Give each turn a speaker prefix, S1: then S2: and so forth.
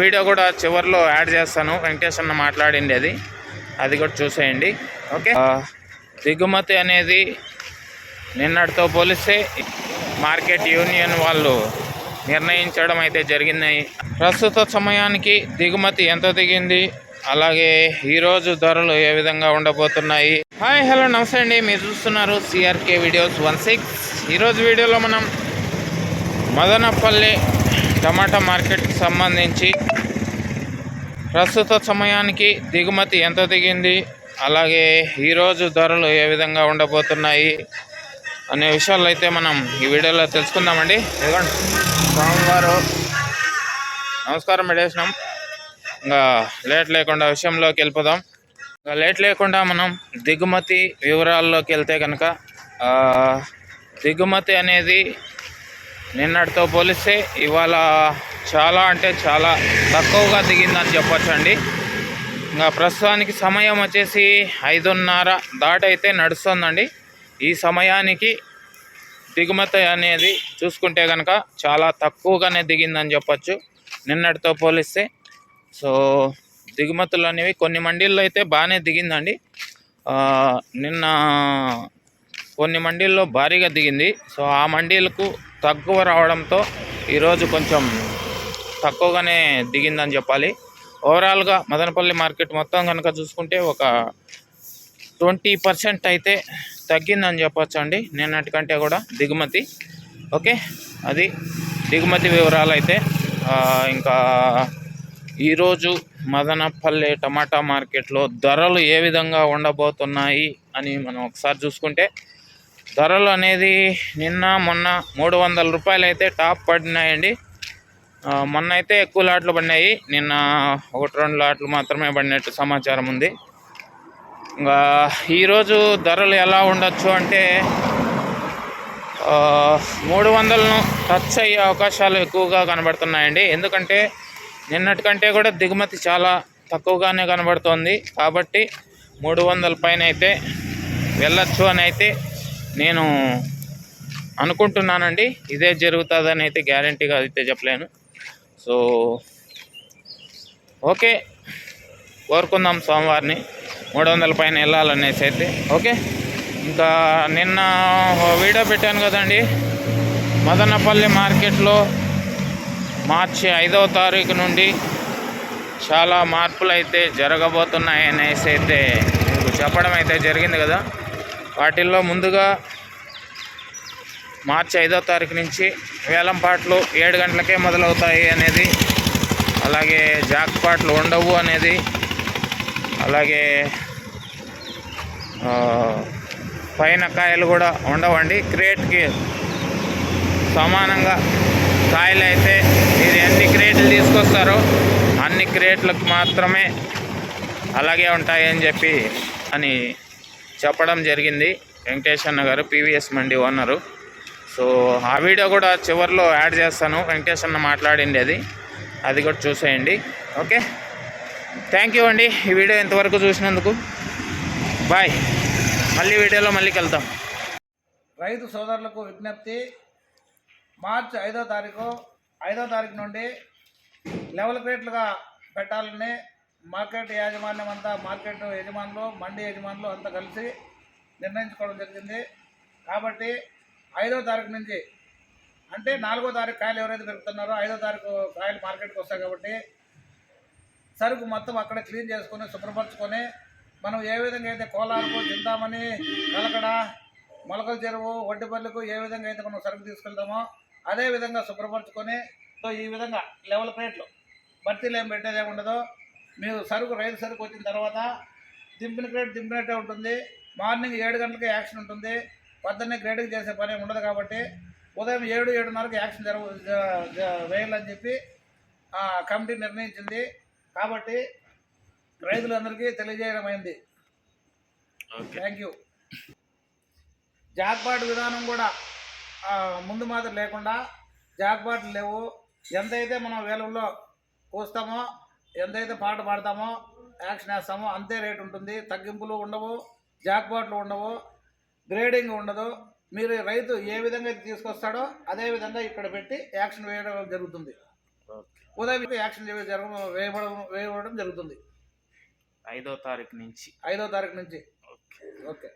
S1: Video కూడా చివరిలో add చేస్తాను. వెంకటేష్ అన్న మాట్లాడింది అది కూడా చూసేయండి. ఓకే, దిగుమతి అనేది నిన్నటితో పోలిస్తే మార్కెట్ యూనియన్ వాళ్ళు నిర్ణయించడం అయితే జరిగింది. ప్రస్తుత సమయానికి దిగుమతి ఎంత దిగింది, అలాగే ఈరోజు ధరలు ఏ విధంగా ఉండబోతున్నాయి. హాయ్ హలో నమస్తే అండి, మీరు చూస్తున్నారు సిఆర్కే వీడియోస్ 16. ఈరోజు వీడియోలో మనం మదనపల్లి టమాటా మార్కెట్కి సంబంధించి ప్రస్తుత సమయానికి దిగుమతి ఎంత దిగింది, అలాగే ఈరోజు ధరలు ఏ విధంగా ఉండబోతున్నాయి అనే విషయాలు అయితే మనం ఈ వీడియోలో తెలుసుకుందామండి. ఎందుకంటే సోమవారం నమస్కారం పెట్టేసినాం. ఇంకా లేట్ లేకుండా విషయంలోకి వెళ్ళిపోదాం. ఇంకా లేట్ లేకుండా మనం దిగుమతి వివరాల్లోకి వెళ్తే కనుక దిగుమతి అనేది నిన్నటితో పోలిస్తే ఇవాళ చాలా అంటే చాలా తక్కువగా దిగిందని చెప్పొచ్చండి. ఇంకా ప్రస్తుతానికి సమయం వచ్చేసి 5:30 దాటైతే నడుస్తుందండి. ఈ సమయానికి దిగుమతి అనేది చూసుకుంటే కనుక చాలా తక్కువగానే దిగిందని చెప్పచ్చు నిన్నటితో పోలిస్తే. సో దిగుమతులు అనేవి కొన్ని మండీల్లో అయితే బాగానే దిగిందండి. నిన్న కొన్ని మండీల్లో భారీగా దిగింది. సో ఆ మండీలకు తక్కువ రావడంతో ఈరోజు కొంచెం తక్కువగానే దిగిందని చెప్పాలి. ఓవరాల్గా మదనపల్లి మార్కెట్ మొత్తం కనుక చూసుకుంటే ఒక 20% అయితే తగ్గిందని చెప్పొచ్చు అండి నిన్నటికంటే కూడా దిగుమతి. ఓకే, అది దిగుమతి వివరాలు అయితే. ఇంకా ఈరోజు మదనపల్లి టమాటా మార్కెట్లో ధరలు ఏ విధంగా ఉండబోతున్నాయి అని మనం ఒకసారి చూసుకుంటే, ధరలు అనేది నిన్న మొన్న 300 రూపాయలు అయితే టాప్ పడినాయండి. మొన్న అయితే ఎక్కువ లాట్లు పడినాయి, నిన్న 1-2 లాట్లు మాత్రమే పడినట్టు సమాచారం ఉంది. ఇంకా ఈరోజు ధరలు ఎలా ఉండొచ్చు అంటే 300ను టచ్ అయ్యే అవకాశాలు ఎక్కువగా కనబడుతున్నాయండి. ఎందుకంటే నిన్నటికంటే కూడా దిగుమతి చాలా తక్కువగానే కనబడుతోంది. కాబట్టి 300 పైన అయితే వెళ్ళచ్చు అని అయితే నేను అనుకుంటున్నానండి. ఇదే జరుగుతుందని అయితే గ్యారంటీగా అయితే చెప్పలేను. సో ఓకే, కోరుకుందాం సోమవారిని 300 పైన వెళ్ళాలనేసి అయితే. ఓకే, ఇంకా నిన్న వీడియో పెట్టాను కదండి, మదనపల్లి మార్కెట్లో మార్చి 5వ తారీఖు నుండి చాలా మార్పులు అయితే జరగబోతున్నాయి అనేసి అయితే మీకు చెప్పడం అయితే జరిగింది కదా. వాటిల్లో ముందుగా మార్చి 5వ తారీఖు నుంచి వేలంపాట్లు 7 గంటలకే మొదలవుతాయి అనేది, అలాగే జాక్పాట్లు ఉండవు అనేది, అలాగే పైన కాయలు కూడా ఉండవండి. క్రేట్కి సమానంగా కాయలు అయితే మీరు ఎన్ని క్రేట్లు తీసుకొస్తారో అన్ని క్రేట్లకు మాత్రమే అలాగే ఉంటాయని చెప్పడం జరిగింది వెంకటేష్ అన్న గారు, పీవీఎస్ మండి ఓనరు. సో ఆ వీడియో కూడా చివరిలో యాడ్ చేస్తాను. వెంకటేష్ అన్న మాట్లాడింది అది కూడా చూసేయండి. ఓకే, థ్యాంక్ యూ అండి ఈ వీడియో ఇంతవరకు చూసినందుకు. బాయ్, మళ్ళీ వీడియోలో మళ్ళీ కలుద్దాం.
S2: రైతు సోదరులకు విజ్ఞప్తి, మార్చి 5వ తారీఖు నుండి లెవెల్ క్రేట్లుగా పెట్టాలని మార్కెట్ యాజమాన్యం అంతా, మార్కెట్ యజమానులు, మండి యజమానులు అంతా కలిసి నిర్ణయించుకోవడం జరిగింది. కాబట్టి 5వ తారీఖు నుంచి, అంటే 4వ తారీఖు కాయలు ఎవరైతే పెరుగుతున్నారో 5వ తారీఖు కాయలు మార్కెట్కి వస్తాయి. కాబట్టి సరుకు మొత్తం అక్కడ క్లీన్ చేసుకొని శుభ్రపరచుకొని మనం ఏ విధంగా అయితే కోలాలకు, చింతామణి, కలకడ, మొలకల చెరువు, ఒడ్డిపల్లికు ఏ విధంగా అయితే మనం సరుకు తీసుకెళ్తామో అదే విధంగా శుభ్రపరచుకొని, సో ఈ విధంగా లెవెల్ ప్లేట్లు భర్తీలు ఏం పెట్టేది ఏమి ఉండదు. మీరు సరుకు రైతు సరుకు వచ్చిన తర్వాత దింపిన క్రేట్ దింపినట్టే ఉంటుంది. మార్నింగ్ 7 గంటలకే యాక్షన్ ఉంటుంది. పొద్దున్నే గ్రేడింగ్ చేసే పని ఉండదు. కాబట్టి ఉదయం 7-7:30కి యాక్షన్ వేయాలని చెప్పి కమిటీ నిర్ణయించింది. కాబట్టి రైతులందరికీ తెలియజేయడం అయింది. Thank you. జాక్పాట్ విధానం కూడా ముందు మాత్రం లేకుండా, జాక్పాట్లు లేవు. ఎంతైతే మనం వేలంలో కోస్తామో, ఎంతైతే పాట పాడతామో, యాక్షన్ వేస్తామో అంతే రేటు ఉంటుంది. తగ్గింపులు ఉండవు, జాక్పాట్లు ఉండవు, గ్రేడింగ్ ఉండదు. మీరు రైతు ఏ విధంగా అయితే తీసుకొస్తాడో అదే విధంగా ఇక్కడ పెట్టి యాక్షన్ వేయడం జరుగుతుంది.
S1: ఓకే.
S2: ఉదయం యాక్షన్ వేయబడడం జరుగుతుంది
S1: 5వ తారీఖు నుంచి.
S2: 5వ తారీఖు నుంచి. ఓకే.